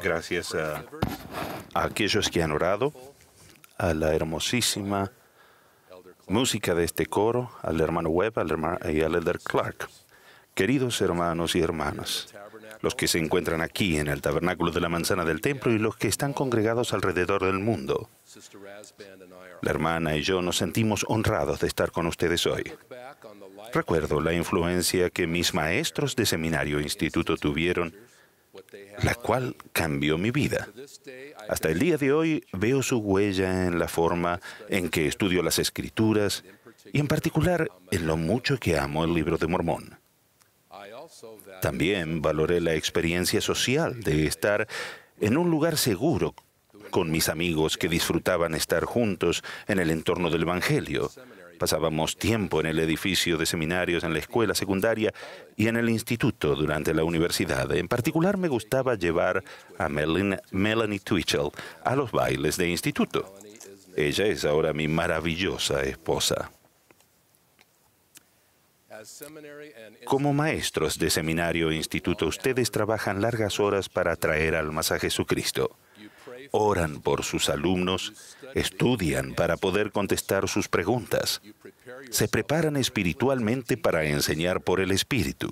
Gracias a aquellos que han orado, a la hermosísima música de este coro, al hermano Webb y al elder Clark. Queridos hermanos y hermanas, los que se encuentran aquí en el tabernáculo de la manzana del templo y los que están congregados alrededor del mundo, la hermana y yo nos sentimos honrados de estar con ustedes hoy. Recuerdo la influencia que mis maestros de seminario e instituto tuvieron, la cual cambió mi vida. Hasta el día de hoy veo su huella en la forma en que estudio las Escrituras y en particular en lo mucho que amo el Libro de Mormón. También valoré la experiencia social de estar en un lugar seguro con mis amigos que disfrutaban estar juntos en el entorno del Evangelio. Pasábamos tiempo en el edificio de seminarios, en la escuela secundaria y en el instituto durante la universidad. En particular, me gustaba llevar a Melanie Twitchell a los bailes de instituto. Ella es ahora mi maravillosa esposa. Como maestros de seminario e instituto, ustedes trabajan largas horas para traer almas a Jesucristo. Oran por sus alumnos, estudian para poder contestar sus preguntas, se preparan espiritualmente para enseñar por el Espíritu,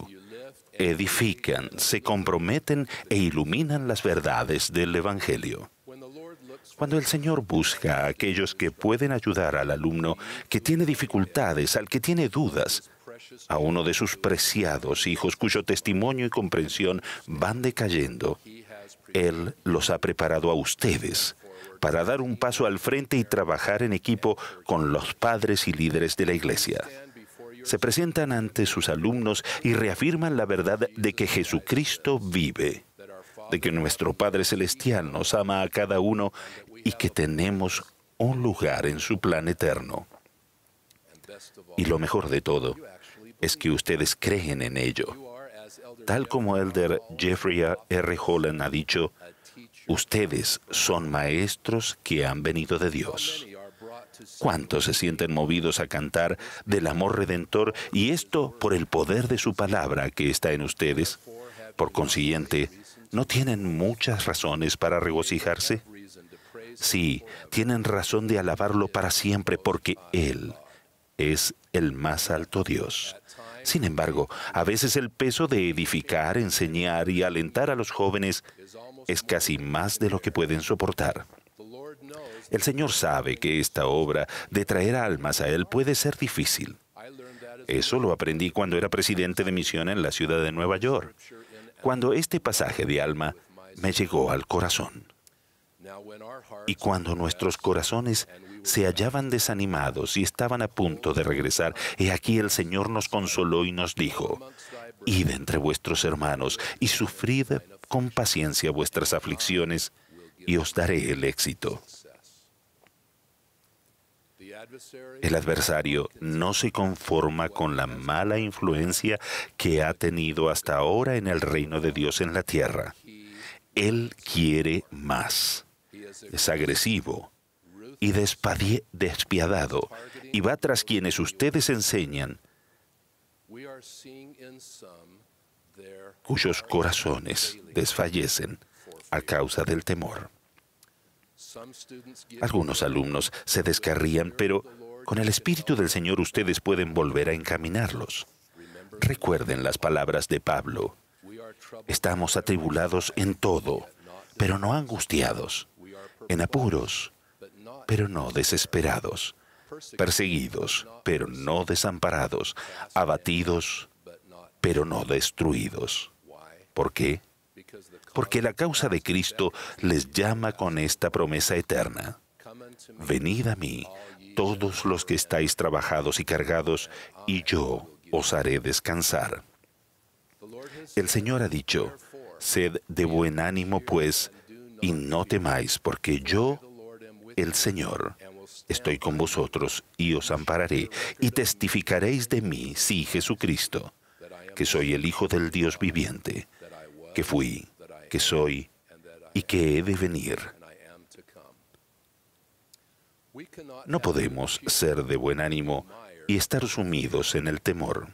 edifican, se comprometen e iluminan las verdades del Evangelio. Cuando el Señor busca a aquellos que pueden ayudar al alumno que tiene dificultades, al que tiene dudas, a uno de sus preciados hijos cuyo testimonio y comprensión van decayendo, Él los ha preparado a ustedes para dar un paso al frente y trabajar en equipo con los padres y líderes de la iglesia. Se presentan ante sus alumnos y reafirman la verdad de que Jesucristo vive, de que nuestro Padre Celestial nos ama a cada uno y que tenemos un lugar en su plan eterno. Y lo mejor de todo es que ustedes creen en ello. Tal como elder Jeffrey R. Holland ha dicho, ustedes son maestros que han venido de Dios. ¿Cuántos se sienten movidos a cantar del amor redentor y esto por el poder de su palabra que está en ustedes? Por consiguiente, ¿no tienen muchas razones para regocijarse? Sí, tienen razón de alabarlo para siempre porque Él es el más alto Dios. Sin embargo, a veces el peso de edificar, enseñar y alentar a los jóvenes es casi más de lo que pueden soportar. El Señor sabe que esta obra de traer almas a Él puede ser difícil. Eso lo aprendí cuando era presidente de misión en la ciudad de Nueva York, cuando este pasaje de Alma me llegó al corazón. Y cuando nuestros corazones se hallaban desanimados y estaban a punto de regresar, he aquí el Señor nos consoló y nos dijo, «Id entre vuestros hermanos y sufrid con paciencia vuestras aflicciones, y os daré el éxito». El adversario no se conforma con la mala influencia que ha tenido hasta ahora en el reino de Dios en la tierra. Él quiere más. Es agresivo y despiadado y va tras quienes ustedes enseñan, cuyos corazones desfallecen a causa del temor. Algunos alumnos se descarrían, pero con el Espíritu del Señor ustedes pueden volver a encaminarlos. Recuerden las palabras de Pablo. Estamos atribulados en todo, pero no angustiados, en apuros, pero no desesperados, perseguidos, pero no desamparados, abatidos, pero no destruidos. ¿Por qué? Porque la causa de Cristo les llama con esta promesa eterna. Venid a mí, todos los que estáis trabajados y cargados, y yo os haré descansar. El Señor ha dicho, sed de buen ánimo, pues, y no temáis, porque yo, el Señor, estoy con vosotros y os ampararé, y testificaréis de mí, sí, Jesucristo, que soy el Hijo del Dios viviente, que fui, que soy y que he de venir. No podemos ser de buen ánimo y estar sumidos en el temor.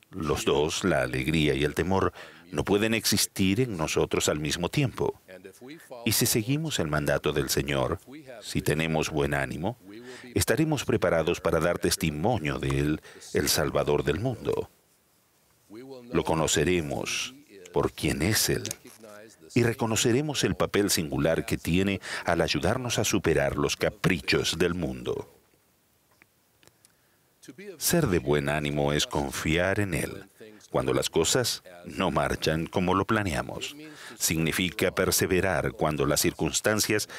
Los dos, la alegría y el temor, No pueden existir en nosotros al mismo tiempo. Y si seguimos el mandato del Señor, si tenemos buen ánimo, estaremos preparados para dar testimonio de Él, el Salvador del mundo. Lo conoceremos por quién es Él y reconoceremos el papel singular que tiene al ayudarnos a superar los caprichos del mundo. Ser de buen ánimo es confiar en Él cuando las cosas no marchan como lo planeamos. Significa perseverar cuando las circunstancias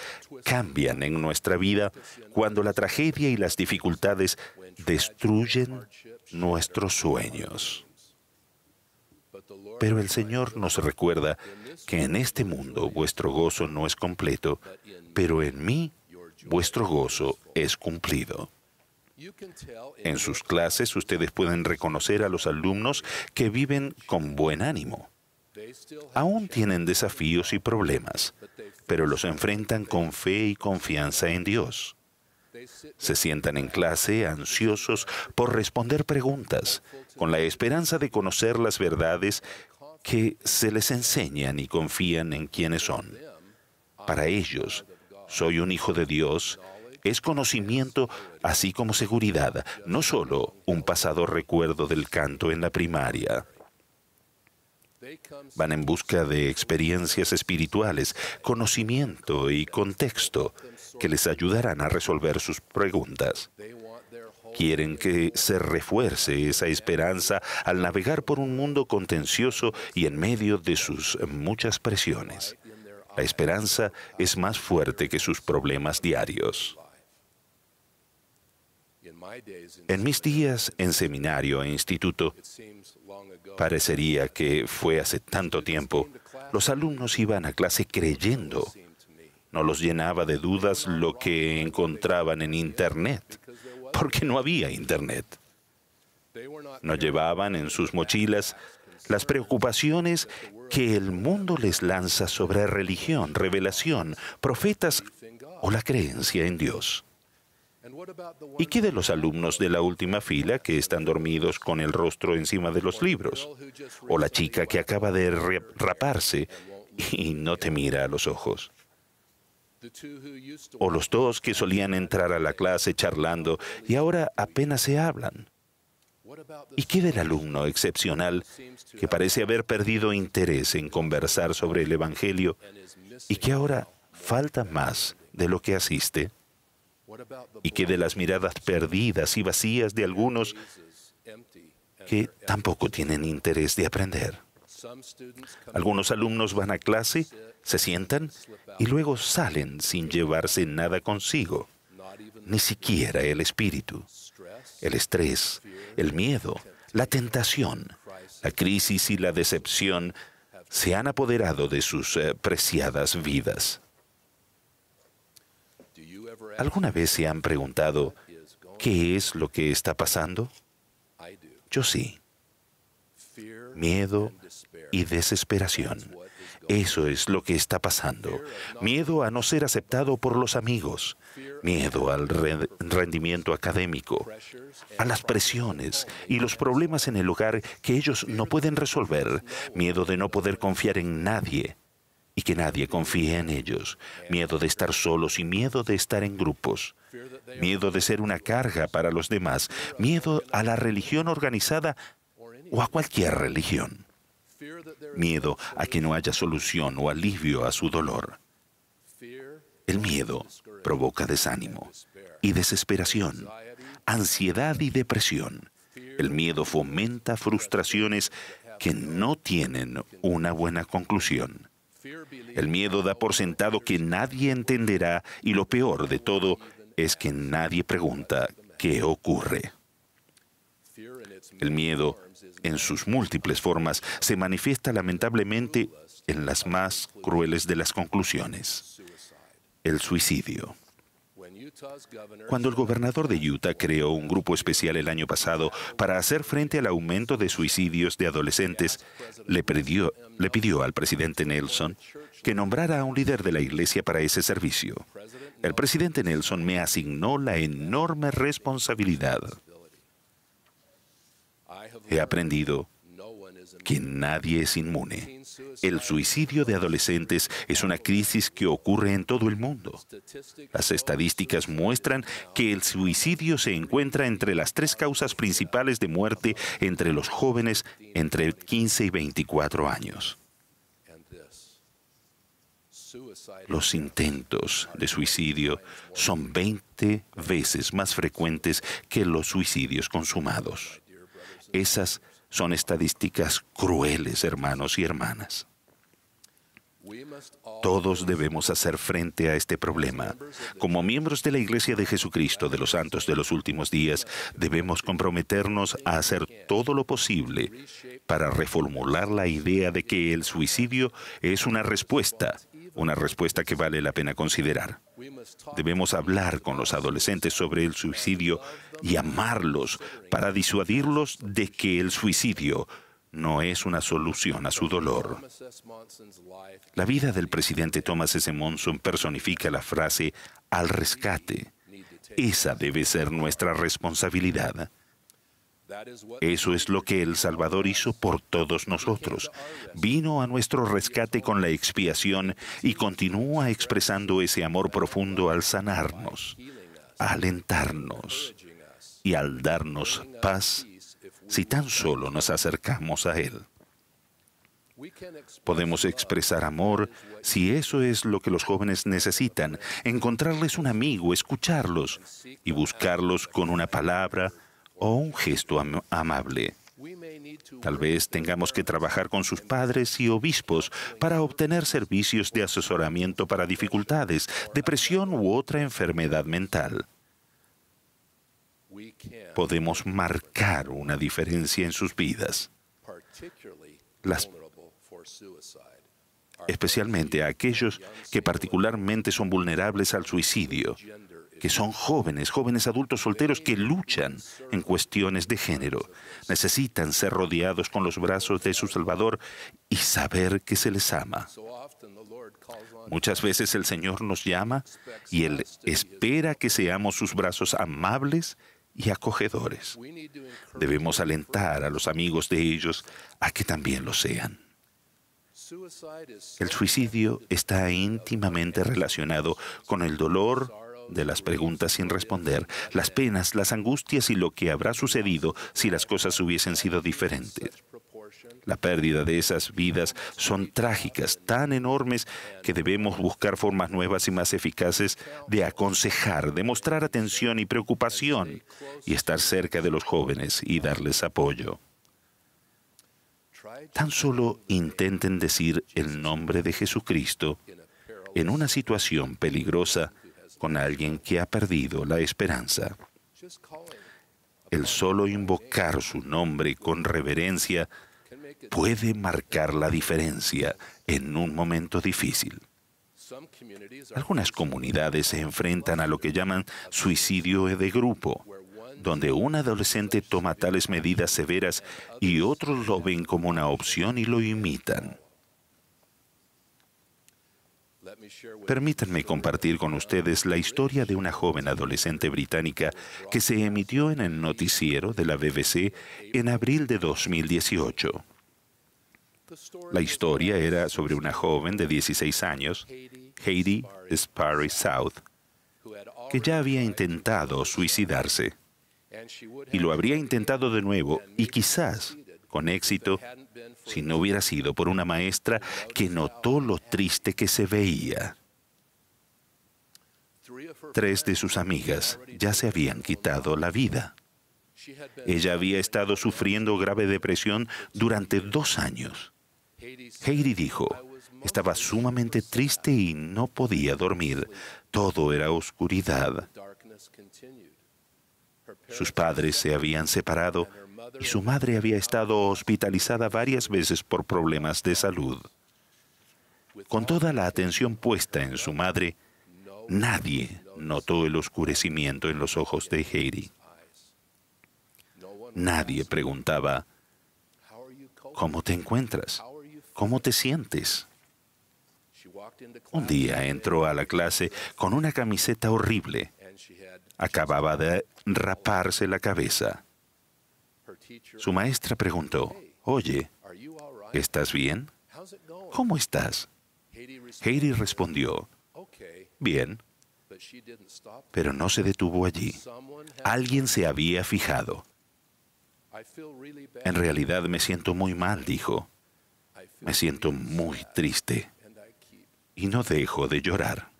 cambian en nuestra vida, cuando la tragedia y las dificultades destruyen nuestros sueños. Pero el Señor nos recuerda que en este mundo vuestro gozo no es completo, pero en mí vuestro gozo es cumplido. En sus clases ustedes pueden reconocer a los alumnos que viven con buen ánimo. Aún tienen desafíos y problemas, pero los enfrentan con fe y confianza en Dios. Se sientan en clase ansiosos por responder preguntas, con la esperanza de conocer las verdades que se les enseñan y confían en quienes son. Para ellos, soy un hijo de Dios, es conocimiento así como seguridad, no solo un pasado recuerdo del canto en la primaria. Van en busca de experiencias espirituales, conocimiento y contexto que les ayudarán a resolver sus preguntas. Quieren que se refuerce esa esperanza al navegar por un mundo contencioso y en medio de sus muchas presiones. La esperanza es más fuerte que sus problemas diarios. En mis días en seminario e instituto, parecería que fue hace tanto tiempo, los alumnos iban a clase creyendo. No los llenaba de dudas lo que encontraban en Internet, porque no había Internet. No llevaban en sus mochilas las preocupaciones que el mundo les lanza sobre religión, revelación, profetas o la creencia en Dios. ¿Y qué de los alumnos de la última fila que están dormidos con el rostro encima de los libros? ¿O la chica que acaba de raparse y no te mira a los ojos? ¿O los dos que solían entrar a la clase charlando y ahora apenas se hablan? ¿Y qué del alumno excepcional que parece haber perdido interés en conversar sobre el Evangelio y que ahora falta más de lo que asiste? ¿Y qué de las miradas perdidas y vacías de algunos que tampoco tienen interés de aprender? Algunos alumnos van a clase, se sientan y luego salen sin llevarse nada consigo, ni siquiera el espíritu. El estrés, el miedo, la tentación, la crisis y la decepción se han apoderado de sus preciadas vidas. ¿Alguna vez se han preguntado qué es lo que está pasando? Yo sí. Miedo y desesperación. Eso es lo que está pasando. Miedo a no ser aceptado por los amigos. Miedo al rendimiento académico, a las presiones y los problemas en el hogar que ellos no pueden resolver. Miedo de no poder confiar en nadie y que nadie confíe en ellos. Miedo de estar solos y miedo de estar en grupos. Miedo de ser una carga para los demás. Miedo a la religión organizada o a cualquier religión. Miedo a que no haya solución o alivio a su dolor. El miedo provoca desánimo y desesperación, ansiedad y depresión. El miedo fomenta frustraciones que no tienen una buena conclusión. El miedo da por sentado que nadie entenderá y lo peor de todo es que nadie pregunta qué ocurre. El miedo, en sus múltiples formas, se manifiesta lamentablemente en las más crueles de las conclusiones: el suicidio. Cuando el gobernador de Utah creó un grupo especial el año pasado para hacer frente al aumento de suicidios de adolescentes, le pidió al presidente Nelson que nombrara a un líder de la iglesia para ese servicio. El presidente Nelson me asignó la enorme responsabilidad. He aprendido que nadie es inmune. El suicidio de adolescentes es una crisis que ocurre en todo el mundo. Las estadísticas muestran que el suicidio se encuentra entre las 3 causas principales de muerte entre los jóvenes entre 15 y 24 años. Los intentos de suicidio son 20 veces más frecuentes que los suicidios consumados. Esas son estadísticas crueles, hermanos y hermanas. Todos debemos hacer frente a este problema. Como miembros de la Iglesia de Jesucristo de los Santos de los Últimos Días, debemos comprometernos a hacer todo lo posible para reformular la idea de que el suicidio es una respuesta que vale la pena considerar. Debemos hablar con los adolescentes sobre el suicidio y amarlos para disuadirlos de que el suicidio no es una solución a su dolor. La vida del presidente Thomas S. Monson personifica la frase "al rescate". Esa debe ser nuestra responsabilidad. Eso es lo que el Salvador hizo por todos nosotros. Vino a nuestro rescate con la expiación y continúa expresando ese amor profundo al sanarnos, alentarnos y al darnos paz si tan solo nos acercamos a Él. Podemos expresar amor si eso es lo que los jóvenes necesitan, encontrarles un amigo, escucharlos y buscarlos con una palabra o un gesto amable. Tal vez tengamos que trabajar con sus padres y obispos para obtener servicios de asesoramiento para dificultades, depresión u otra enfermedad mental. Podemos marcar una diferencia en sus vidas, especialmente a aquellos que particularmente son vulnerables al suicidio, que son jóvenes adultos solteros que luchan en cuestiones de género. Necesitan ser rodeados con los brazos de su Salvador y saber que se les ama. Muchas veces el Señor nos llama y Él espera que seamos sus brazos amables y acogedores. Debemos alentar a los amigos de ellos a que también lo sean. El suicidio está íntimamente relacionado con el dolor de las preguntas sin responder, las penas, las angustias y lo que habrá sucedido si las cosas hubiesen sido diferentes. La pérdida de esas vidas son trágicas, tan enormes que debemos buscar formas nuevas y más eficaces de aconsejar, de mostrar atención y preocupación y estar cerca de los jóvenes y darles apoyo. Tan solo intenten decir el nombre de Jesucristo en una situación peligrosa con alguien que ha perdido la esperanza. El solo invocar su nombre con reverencia puede marcar la diferencia en un momento difícil. Algunas comunidades se enfrentan a lo que llaman suicidio de grupo, donde un adolescente toma tales medidas severas y otros lo ven como una opción y lo imitan. Permítanme compartir con ustedes la historia de una joven adolescente británica que se emitió en el noticiero de la BBC en abril de 2018. La historia era sobre una joven de 16 años, Heidi Sparry South, que ya había intentado suicidarse. Y lo habría intentado de nuevo, y quizás con éxito, si no hubiera sido por una maestra que notó lo triste que se veía. 3 de sus amigas ya se habían quitado la vida. Ella había estado sufriendo grave depresión durante 2 años. Heidi dijo, estaba sumamente triste y no podía dormir. Todo era oscuridad. Sus padres se habían separado y su madre había estado hospitalizada varias veces por problemas de salud. Con toda la atención puesta en su madre, nadie notó el oscurecimiento en los ojos de Heidi. Nadie preguntaba, ¿cómo te encuentras? ¿Cómo te sientes? Un día entró a la clase con una camiseta horrible. Acababa de raparse la cabeza. Su maestra preguntó, oye, ¿estás bien? ¿Cómo estás? Heidi respondió, bien, pero no se detuvo allí. Alguien se había fijado. En realidad me siento muy mal, dijo. Me siento muy triste y no dejo de llorar.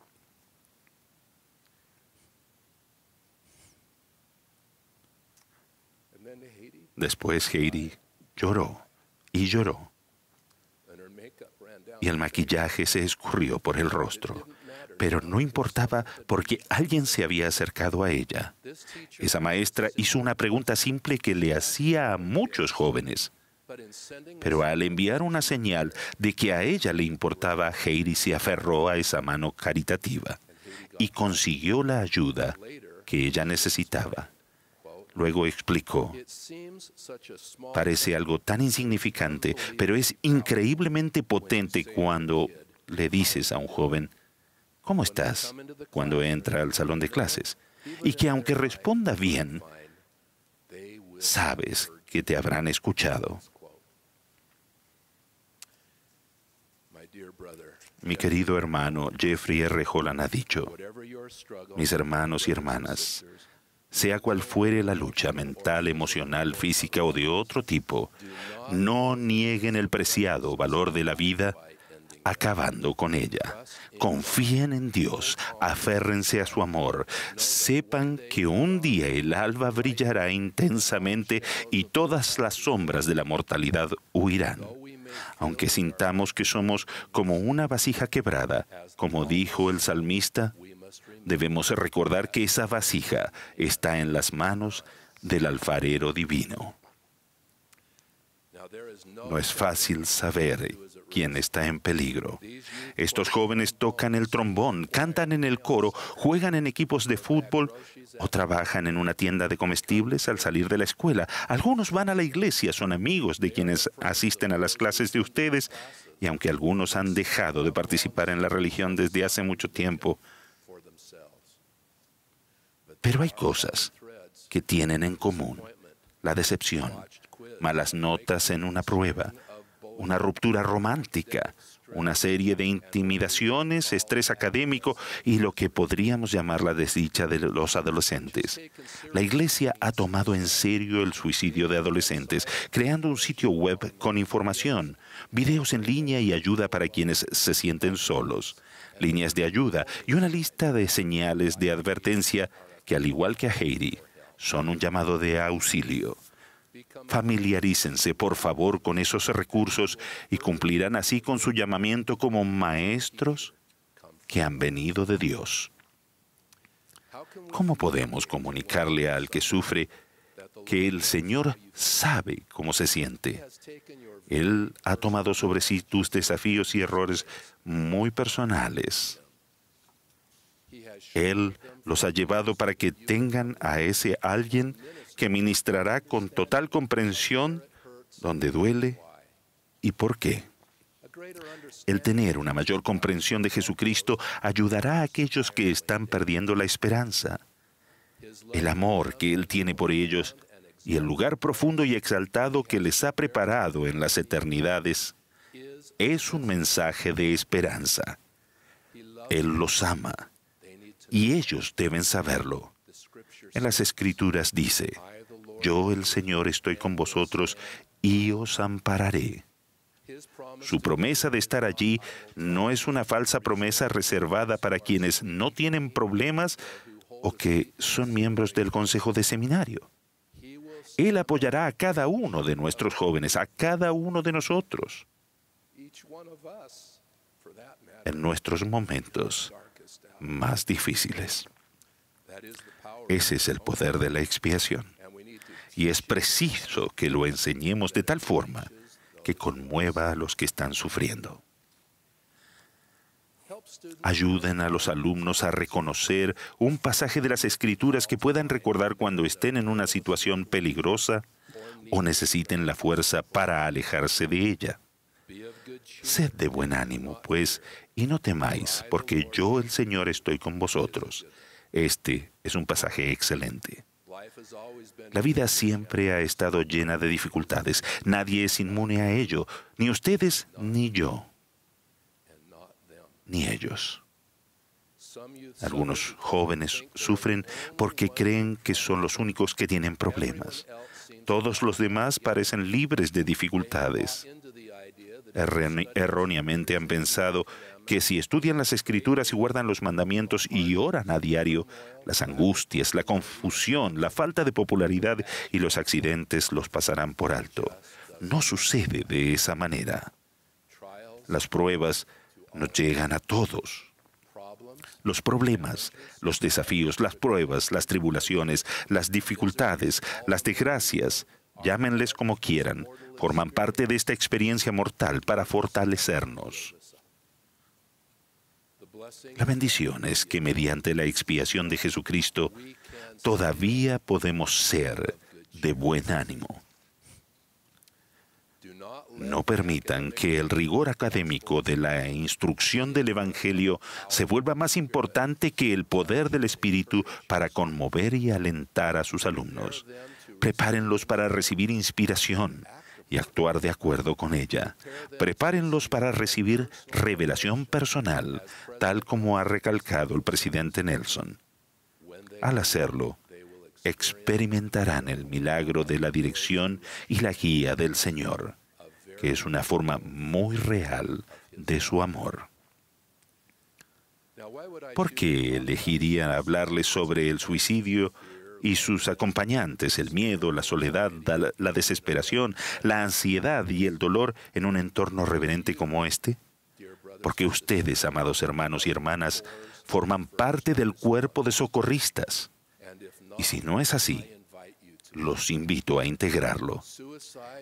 Después Heidi lloró y lloró. Y el maquillaje se escurrió por el rostro. Pero no importaba porque alguien se había acercado a ella. Esa maestra hizo una pregunta simple que le hacía a muchos jóvenes. Pero al enviar una señal de que a ella le importaba, Heidi se aferró a esa mano caritativa y consiguió la ayuda que ella necesitaba. Luego explicó, parece algo tan insignificante, pero es increíblemente potente cuando le dices a un joven, ¿cómo estás?, cuando entra al salón de clases. Y que aunque responda bien, sabes que te habrán escuchado. Mi querido hermano Jeffrey R. Holland ha dicho, mis hermanos y hermanas, sea cual fuere la lucha mental, emocional, física o de otro tipo, no nieguen el preciado valor de la vida acabando con ella. Confíen en Dios, aférrense a su amor, sepan que un día el alba brillará intensamente y todas las sombras de la mortalidad huirán. Aunque sintamos que somos como una vasija quebrada, como dijo el salmista, debemos recordar que esa vasija está en las manos del alfarero divino. No es fácil saber quién está en peligro. Estos jóvenes tocan el trombón, cantan en el coro, juegan en equipos de fútbol o trabajan en una tienda de comestibles al salir de la escuela. Algunos van a la iglesia, son amigos de quienes asisten a las clases de ustedes, y aunque algunos han dejado de participar en la religión desde hace mucho tiempo, pero hay cosas que tienen en común: la decepción, malas notas en una prueba, una ruptura romántica, una serie de intimidaciones, estrés académico y lo que podríamos llamar la desdicha de los adolescentes. La Iglesia ha tomado en serio el suicidio de adolescentes, creando un sitio web con información, videos en línea y ayuda para quienes se sienten solos, líneas de ayuda y una lista de señales de advertencia que, al igual que a Heidi, son un llamado de auxilio. Familiarícense, por favor, con esos recursos y cumplirán así con su llamamiento como maestros que han venido de Dios. ¿Cómo podemos comunicarle al que sufre que el Señor sabe cómo se siente? Él ha tomado sobre sí tus desafíos y errores muy personales. Él los ha llevado para que tengan a ese alguien que ministrará con total comprensión donde duele y por qué. El tener una mayor comprensión de Jesucristo ayudará a aquellos que están perdiendo la esperanza. El amor que Él tiene por ellos y el lugar profundo y exaltado que les ha preparado en las eternidades es un mensaje de esperanza. Él los ama y ellos deben saberlo. En las Escrituras dice, yo el Señor estoy con vosotros y os ampararé. Su promesa de estar allí no es una falsa promesa reservada para quienes no tienen problemas o que son miembros del consejo de seminario. Él apoyará a cada uno de nuestros jóvenes, a cada uno de nosotros, en nuestros momentos más difíciles. Ese es el poder de la expiación. Y es preciso que lo enseñemos de tal forma que conmueva a los que están sufriendo. Ayuden a los alumnos a reconocer un pasaje de las Escrituras que puedan recordar cuando estén en una situación peligrosa o necesiten la fuerza para alejarse de ella. Sed de buen ánimo, pues, y no temáis, porque yo, el Señor, estoy con vosotros. Este es un pasaje excelente. La vida siempre ha estado llena de dificultades. Nadie es inmune a ello, ni ustedes, ni yo, ni ellos. Algunos jóvenes sufren porque creen que son los únicos que tienen problemas. Todos los demás parecen libres de dificultades. Erróneamente han pensado que si estudian las Escrituras y guardan los mandamientos y oran a diario, las angustias, la confusión, la falta de popularidad y los accidentes los pasarán por alto. No sucede de esa manera. Las pruebas nos llegan a todos. Los problemas, los desafíos, las pruebas, las tribulaciones, las dificultades, las desgracias, llámenles como quieran, forman parte de esta experiencia mortal para fortalecernos. La bendición es que mediante la expiación de Jesucristo todavía podemos ser de buen ánimo. No permitan que el rigor académico de la instrucción del Evangelio se vuelva más importante que el poder del Espíritu para conmover y alentar a sus alumnos. Prepárenlos para recibir inspiración y actuar de acuerdo con ella. Prepárenlos para recibir revelación personal, tal como ha recalcado el presidente Nelson. Al hacerlo, experimentarán el milagro de la dirección y la guía del Señor, que es una forma muy real de su amor. ¿Por qué elegiría hablarles sobre el suicidio y sus acompañantes, el miedo, la soledad, la desesperación, la ansiedad y el dolor en un entorno reverente como este? Porque ustedes, amados hermanos y hermanas, forman parte del cuerpo de socorristas. Y si no es así, los invito a integrarlo.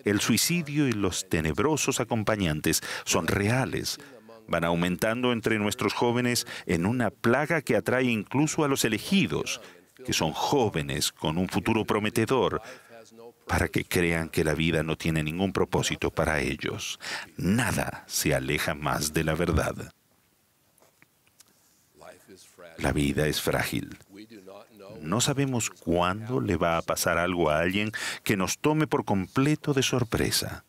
El suicidio y los tenebrosos acompañantes son reales. Van aumentando entre nuestros jóvenes en una plaga que atrae incluso a los elegidos, que son jóvenes con un futuro prometedor, para que crean que la vida no tiene ningún propósito para ellos. Nada se aleja más de la verdad. La vida es frágil. No sabemos cuándo le va a pasar algo a alguien que nos tome por completo de sorpresa.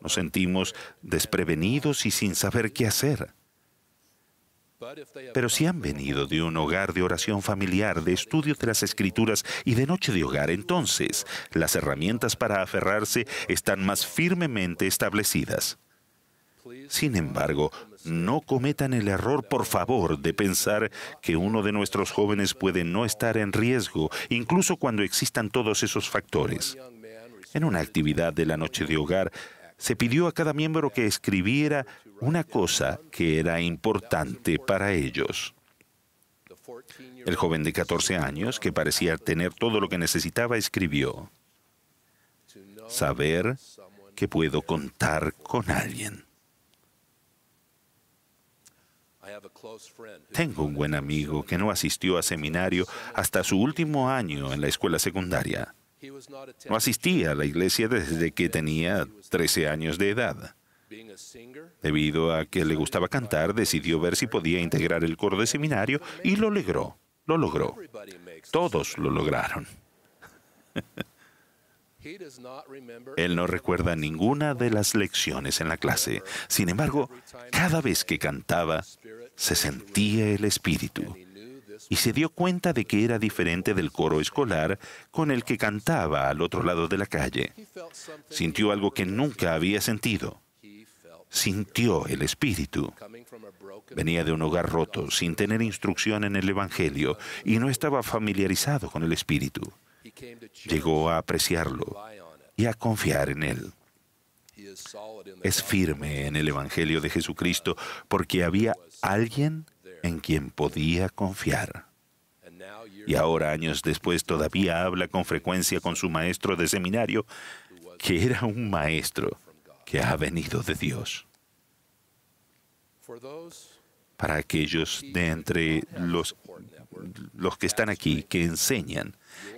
Nos sentimos desprevenidos y sin saber qué hacer. Pero si han venido de un hogar de oración familiar, de estudio de las Escrituras y de noche de hogar, entonces las herramientas para aferrarse están más firmemente establecidas. Sin embargo, no cometan el error, por favor, de pensar que uno de nuestros jóvenes puede no estar en riesgo, incluso cuando existan todos esos factores. En una actividad de la noche de hogar, se pidió a cada miembro que escribiera una cosa que era importante para ellos. El joven de 14 años, que parecía tener todo lo que necesitaba, escribió: saber que puedo contar con alguien. Tengo un buen amigo que no asistió a seminario hasta su último año en la escuela secundaria. No asistía a la iglesia desde que tenía 13 años de edad. Debido a que le gustaba cantar, decidió ver si podía integrar el coro de seminario y lo logró. Lo logró. Todos lo lograron. Él no recuerda ninguna de las lecciones en la clase. Sin embargo, cada vez que cantaba, se sentía el Espíritu. Y se dio cuenta de que era diferente del coro escolar con el que cantaba al otro lado de la calle. Sintió algo que nunca había sentido. Sintió el Espíritu. Venía de un hogar roto, sin tener instrucción en el Evangelio, y no estaba familiarizado con el Espíritu. Llegó a apreciarlo y a confiar en él. Es firme en el Evangelio de Jesucristo porque había alguien en quien podía confiar. Y ahora, años después, todavía habla con frecuencia con su maestro de seminario, que era un maestro que ha venido de Dios. Para aquellos de entre los que están aquí, que enseñan,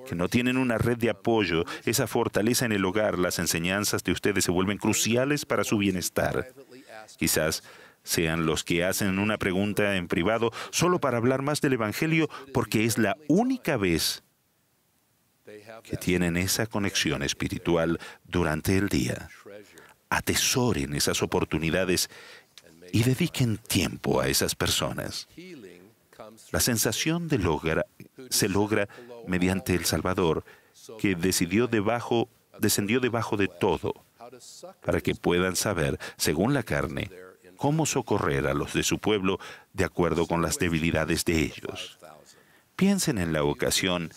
que no tienen una red de apoyo, esa fortaleza en el hogar, las enseñanzas de ustedes se vuelven cruciales para su bienestar. Quizás sean los que hacen una pregunta en privado solo para hablar más del Evangelio, porque es la única vez que tienen esa conexión espiritual durante el día. Atesoren esas oportunidades y dediquen tiempo a esas personas. La sensación se logra mediante el Salvador, que descendió debajo de todo, para que puedan saber, según la carne, cómo socorrer a los de su pueblo de acuerdo con las debilidades de ellos. Piensen en la ocasión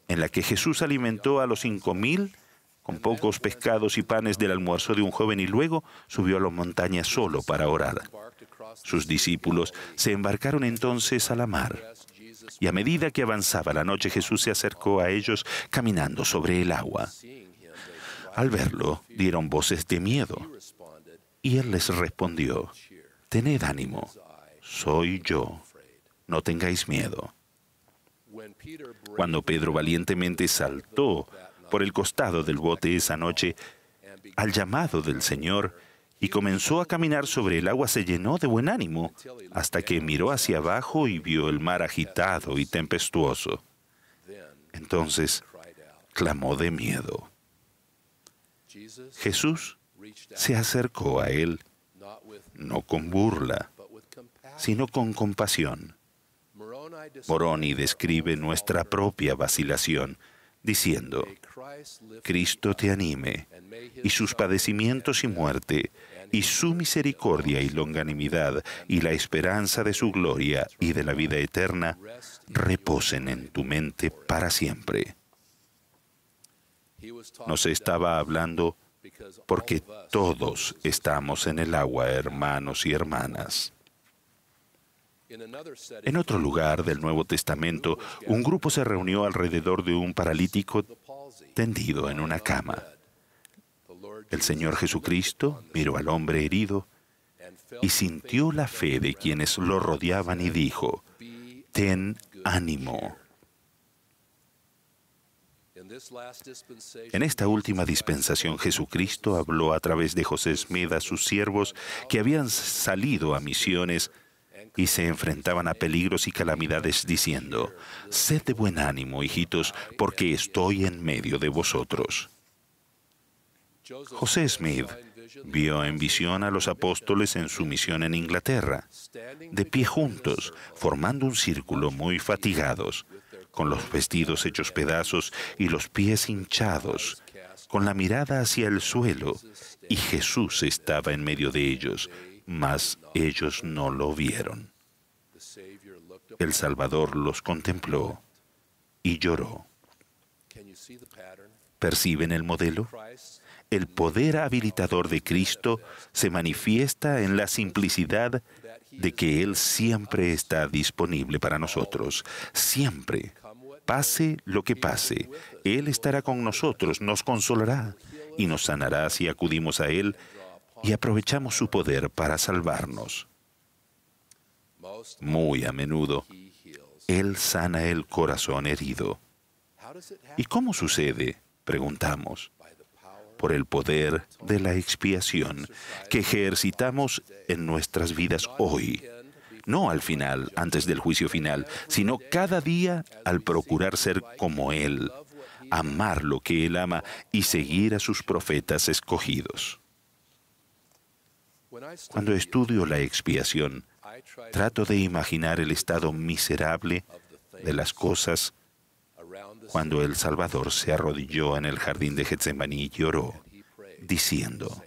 en la que Jesús alimentó a los 5,000 con pocos pescados y panes del almuerzo de un joven y luego subió a la montaña solo para orar. Sus discípulos se embarcaron entonces a la mar, y a medida que avanzaba la noche, Jesús se acercó a ellos caminando sobre el agua. Al verlo, dieron voces de miedo, y él les respondió: «Tened ánimo, soy yo, no tengáis miedo». Cuando Pedro valientemente saltó por el costado del bote esa noche al llamado del Señor y comenzó a caminar sobre el agua, se llenó de buen ánimo hasta que miró hacia abajo y vio el mar agitado y tempestuoso. Entonces clamó de miedo. Jesús se acercó a él, no con burla, sino con compasión. Moroni describe nuestra propia vacilación, diciendo: «Cristo te anime, y sus padecimientos y muerte, y su misericordia y longanimidad, y la esperanza de su gloria y de la vida eterna, reposen en tu mente para siempre». Nos estaba hablando porque todos estamos en el agua, hermanos y hermanas. En otro lugar del Nuevo Testamento, un grupo se reunió alrededor de un paralítico tendido en una cama. El Señor Jesucristo miró al hombre herido y sintió la fe de quienes lo rodeaban y dijo: «Ten ánimo». En esta última dispensación, Jesucristo habló a través de José Smith a sus siervos que habían salido a misiones y se enfrentaban a peligros y calamidades, diciendo: «Sed de buen ánimo, hijitos, porque estoy en medio de vosotros». José Smith vio en visión a los apóstoles en su misión en Inglaterra, de pie juntos, formando un círculo, muy fatigados, con los vestidos hechos pedazos y los pies hinchados, con la mirada hacia el suelo, y Jesús estaba en medio de ellos, mas ellos no lo vieron. El Salvador los contempló y lloró. ¿Perciben el modelo? El poder habilitador de Cristo se manifiesta en la simplicidad de que Él siempre está disponible para nosotros. Siempre. Pase lo que pase, Él estará con nosotros, nos consolará y nos sanará si acudimos a Él y aprovechamos su poder para salvarnos. Muy a menudo, Él sana el corazón herido. ¿Y cómo sucede?, preguntamos. Por el poder de la expiación que ejercitamos en nuestras vidas hoy. No al final, antes del juicio final, sino cada día al procurar ser como Él, amar lo que Él ama y seguir a sus profetas escogidos. Cuando estudio la expiación, trato de imaginar el estado miserable de las cosas cuando el Salvador se arrodilló en el jardín de Getsemaní y oró, diciendo: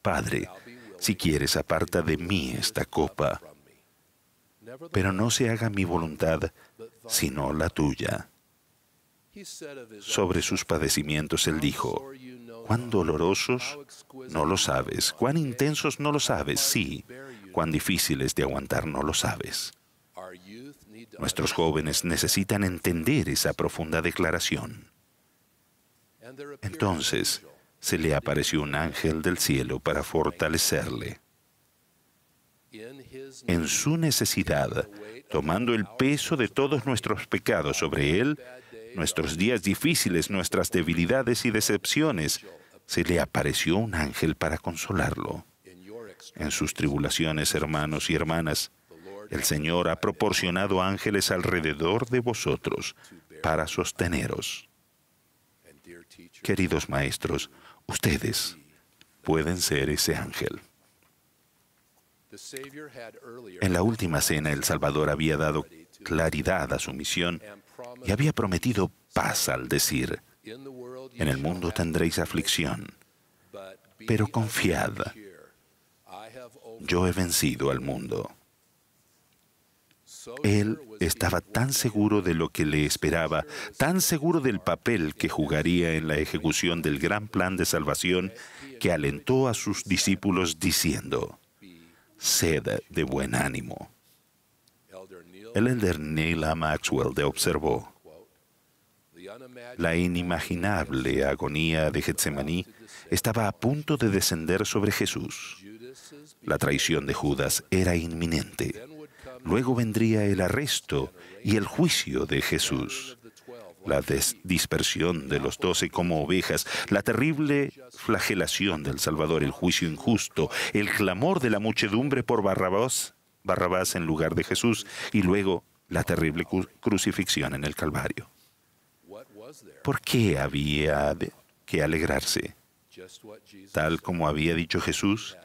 «Padre, si quieres, aparta de mí esta copa, pero no se haga mi voluntad, sino la tuya». Sobre sus padecimientos él dijo: «Cuán dolorosos, no lo sabes; cuán intensos, no lo sabes; sí, cuán difíciles de aguantar, no lo sabes». Nuestros jóvenes necesitan entender esa profunda declaración. Entonces, se le apareció un ángel del cielo para fortalecerle. En su necesidad, tomando el peso de todos nuestros pecados sobre él, nuestros días difíciles, nuestras debilidades y decepciones, se le apareció un ángel para consolarlo. En sus tribulaciones, hermanos y hermanas, el Señor ha proporcionado ángeles alrededor de vosotros para sosteneros. Queridos maestros, ustedes pueden ser ese ángel. En la última cena, el Salvador había dado claridad a su misión y había prometido paz al decir: en el mundo tendréis aflicción, pero confiad, yo he vencido al mundo. Él estaba tan seguro de lo que le esperaba, tan seguro del papel que jugaría en la ejecución del gran plan de salvación, que alentó a sus discípulos diciendo: sed de buen ánimo. El elder Neil A. Maxwell observó: la inimaginable agonía de Getsemaní estaba a punto de descender sobre Jesús. La traición de Judas era inminente. Luego vendría el arresto y el juicio de Jesús, la dispersión de los 12 como ovejas, la terrible flagelación del Salvador, el juicio injusto, el clamor de la muchedumbre por Barrabás en lugar de Jesús, y luego la terrible crucifixión en el Calvario. ¿Por qué había que alegrarse? Tal como había dicho Jesús,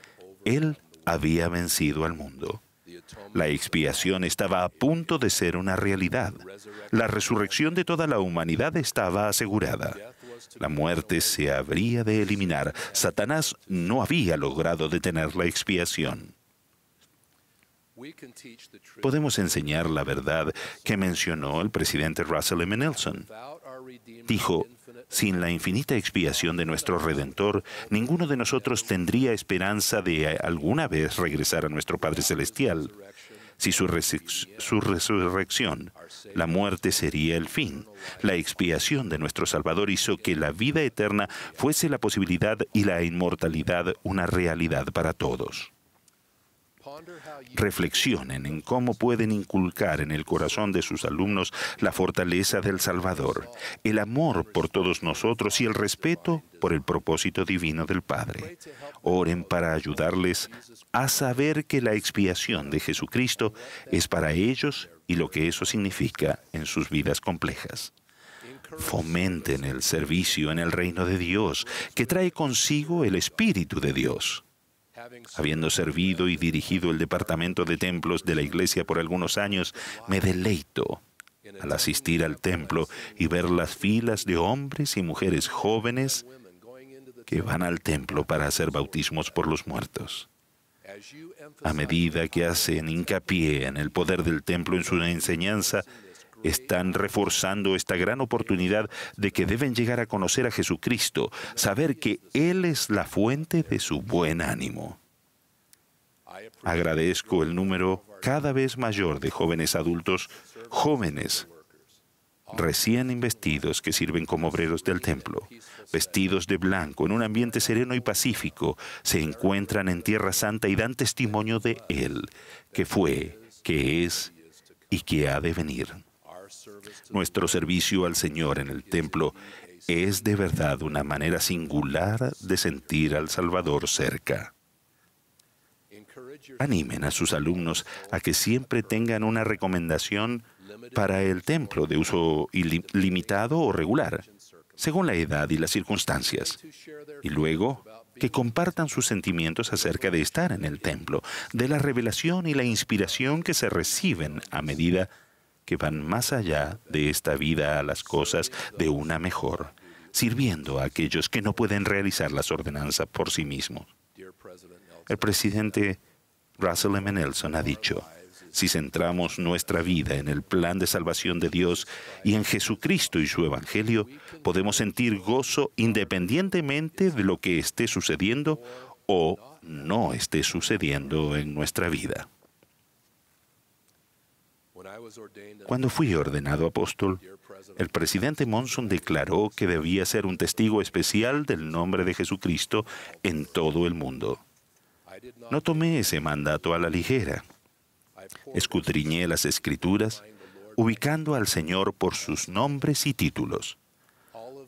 Él había vencido al mundo. La expiación estaba a punto de ser una realidad. La resurrección de toda la humanidad estaba asegurada. La muerte se habría de eliminar. Satanás no había logrado detener la expiación. Podemos enseñar la verdad que mencionó el presidente Russell M. Nelson. Dijo: sin la infinita expiación de nuestro Redentor, ninguno de nosotros tendría esperanza de alguna vez regresar a nuestro Padre Celestial. Si su resurrección, la muerte sería el fin. La expiación de nuestro Salvador hizo que la vida eterna fuese la posibilidad y la inmortalidad una realidad para todos. Reflexionen en cómo pueden inculcar en el corazón de sus alumnos la fortaleza del Salvador, el amor por todos nosotros y el respeto por el propósito divino del Padre. Oren para ayudarles a saber que la expiación de Jesucristo es para ellos y lo que eso significa en sus vidas complejas. Fomenten el servicio en el reino de Dios, que trae consigo el Espíritu de Dios. Habiendo servido y dirigido el departamento de templos de la iglesia por algunos años, me deleito al asistir al templo y ver las filas de hombres y mujeres jóvenes que van al templo para hacer bautismos por los muertos. A medida que hacen hincapié en el poder del templo en su enseñanza, están reforzando esta gran oportunidad de que deben llegar a conocer a Jesucristo, saber que Él es la fuente de su buen ánimo. Agradezco el número cada vez mayor de jóvenes adultos, jóvenes recién investidos que sirven como obreros del templo, vestidos de blanco en un ambiente sereno y pacífico, se encuentran en Tierra Santa y dan testimonio de Él, que fue, que es y que ha de venir. Nuestro servicio al Señor en el templo es de verdad una manera singular de sentir al Salvador cerca. Animen a sus alumnos a que siempre tengan una recomendación para el templo de uso limitado o regular, según la edad y las circunstancias. Y luego, que compartan sus sentimientos acerca de estar en el templo, de la revelación y la inspiración que se reciben a medida que van más allá de esta vida a las cosas de una mejor, sirviendo a aquellos que no pueden realizar las ordenanzas por sí mismos. El presidente Russell M. Nelson ha dicho: si centramos nuestra vida en el plan de salvación de Dios y en Jesucristo y su Evangelio, podemos sentir gozo independientemente de lo que esté sucediendo o no esté sucediendo en nuestra vida. Cuando fui ordenado apóstol, el presidente Monson declaró que debía ser un testigo especial del nombre de Jesucristo en todo el mundo. No tomé ese mandato a la ligera. Escudriñé las Escrituras, ubicando al Señor por sus nombres y títulos.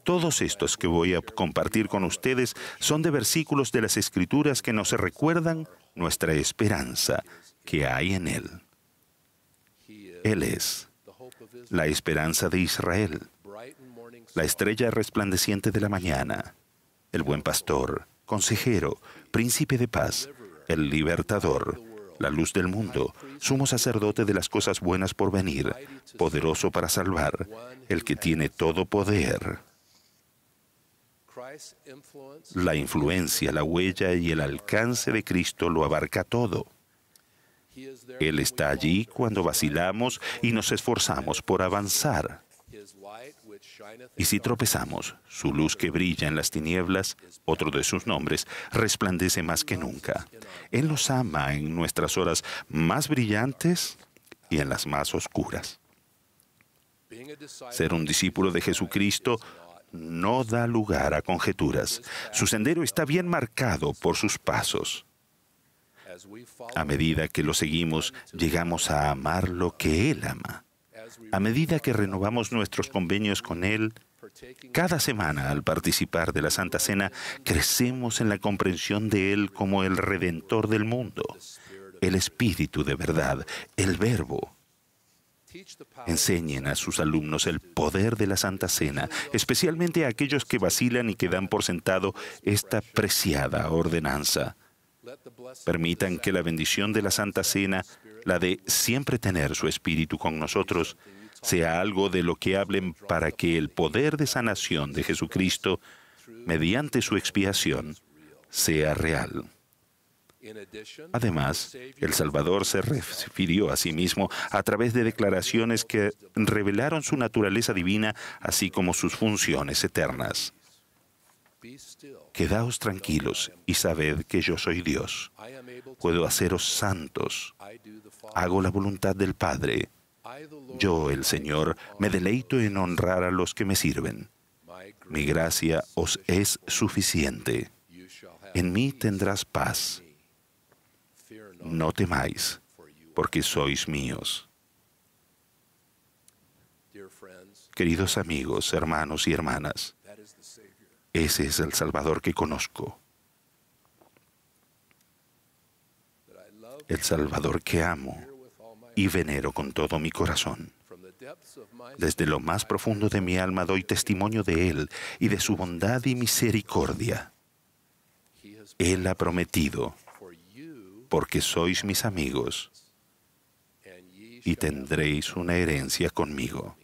Todos estos que voy a compartir con ustedes son de versículos de las Escrituras que nos recuerdan nuestra esperanza que hay en Él. Él es la esperanza de Israel, la estrella resplandeciente de la mañana, el buen pastor, consejero, príncipe de paz, el libertador, la luz del mundo, sumo sacerdote de las cosas buenas por venir, poderoso para salvar, el que tiene todo poder. La influencia, la huella y el alcance de Cristo lo abarca todo. Él está allí cuando vacilamos y nos esforzamos por avanzar. Y si tropezamos, su luz que brilla en las tinieblas, otro de sus nombres, resplandece más que nunca. Él nos ama en nuestras horas más brillantes y en las más oscuras. Ser un discípulo de Jesucristo no da lugar a conjeturas. Su sendero está bien marcado por sus pasos. A medida que lo seguimos, llegamos a amar lo que Él ama. A medida que renovamos nuestros convenios con Él, cada semana al participar de la Santa Cena, crecemos en la comprensión de Él como el Redentor del mundo, el Espíritu de verdad, el Verbo. Enseñen a sus alumnos el poder de la Santa Cena, especialmente a aquellos que vacilan y que dan por sentado esta preciada ordenanza. Permitan que la bendición de la Santa Cena, la de siempre tener su Espíritu con nosotros, sea algo de lo que hablen para que el poder de sanación de Jesucristo, mediante su expiación, sea real. Además, el Salvador se refirió a sí mismo a través de declaraciones que revelaron su naturaleza divina, así como sus funciones eternas. Quedaos tranquilos y sabed que yo soy Dios. Puedo haceros santos. Hago la voluntad del Padre. Yo, el Señor, me deleito en honrar a los que me sirven. Mi gracia os es suficiente. En mí tendrás paz. No temáis, porque sois míos. Queridos amigos, hermanos y hermanas, ese es el Salvador que conozco. El Salvador que amo y venero con todo mi corazón. Desde lo más profundo de mi alma doy testimonio de Él y de su bondad y misericordia. Él ha prometido, porque sois mis amigos, y tendréis una herencia conmigo.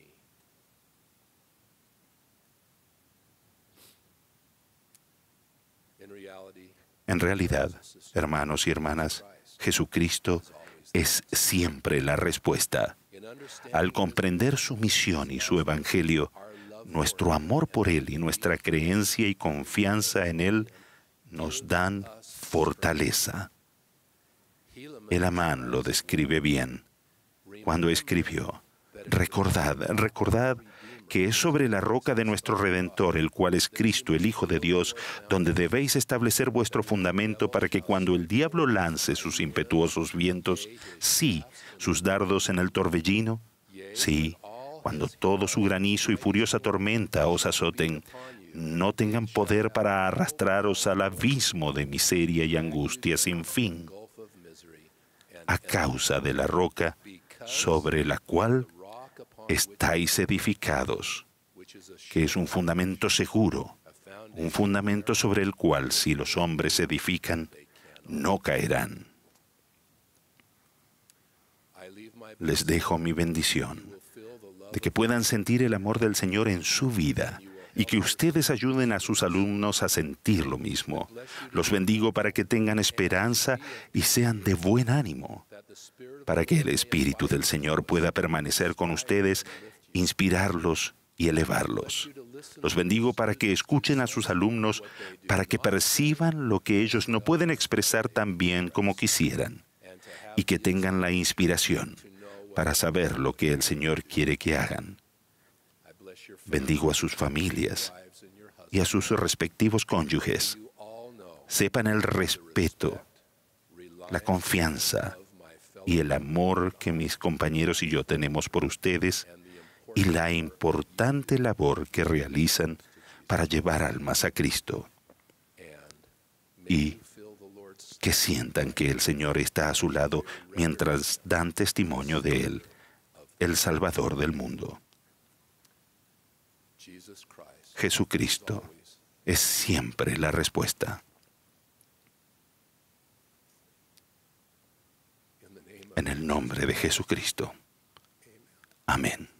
En realidad, hermanos y hermanas, Jesucristo es siempre la respuesta. Al comprender su misión y su evangelio, nuestro amor por Él y nuestra creencia y confianza en Él nos dan fortaleza. El Amán lo describe bien cuando escribió: recordad que es sobre la roca de nuestro Redentor, el cual es Cristo, el Hijo de Dios, donde debéis establecer vuestro fundamento para que cuando el diablo lance sus impetuosos vientos, sí, sus dardos en el torbellino, sí, cuando todo su granizo y furiosa tormenta os azoten, no tengan poder para arrastraros al abismo de miseria y angustia sin fin, a causa de la roca sobre la cual estáis edificados, que es un fundamento seguro, un fundamento sobre el cual, si los hombres edifican, no caerán. Les dejo mi bendición, de que puedan sentir el amor del Señor en su vida y que ustedes ayuden a sus alumnos a sentir lo mismo. Los bendigo para que tengan esperanza y sean de buen ánimo, para que el Espíritu del Señor pueda permanecer con ustedes, inspirarlos y elevarlos. Los bendigo para que escuchen a sus alumnos, para que perciban lo que ellos no pueden expresar tan bien como quisieran, y que tengan la inspiración para saber lo que el Señor quiere que hagan. Bendigo a sus familias y a sus respectivos cónyuges. Sepan el respeto, la confianza y el amor que mis compañeros y yo tenemos por ustedes y la importante labor que realizan para llevar almas a Cristo. Y que sientan que el Señor está a su lado mientras dan testimonio de Él. el Salvador del mundo. Jesucristo es siempre la respuesta. En el nombre de Jesucristo. Amén.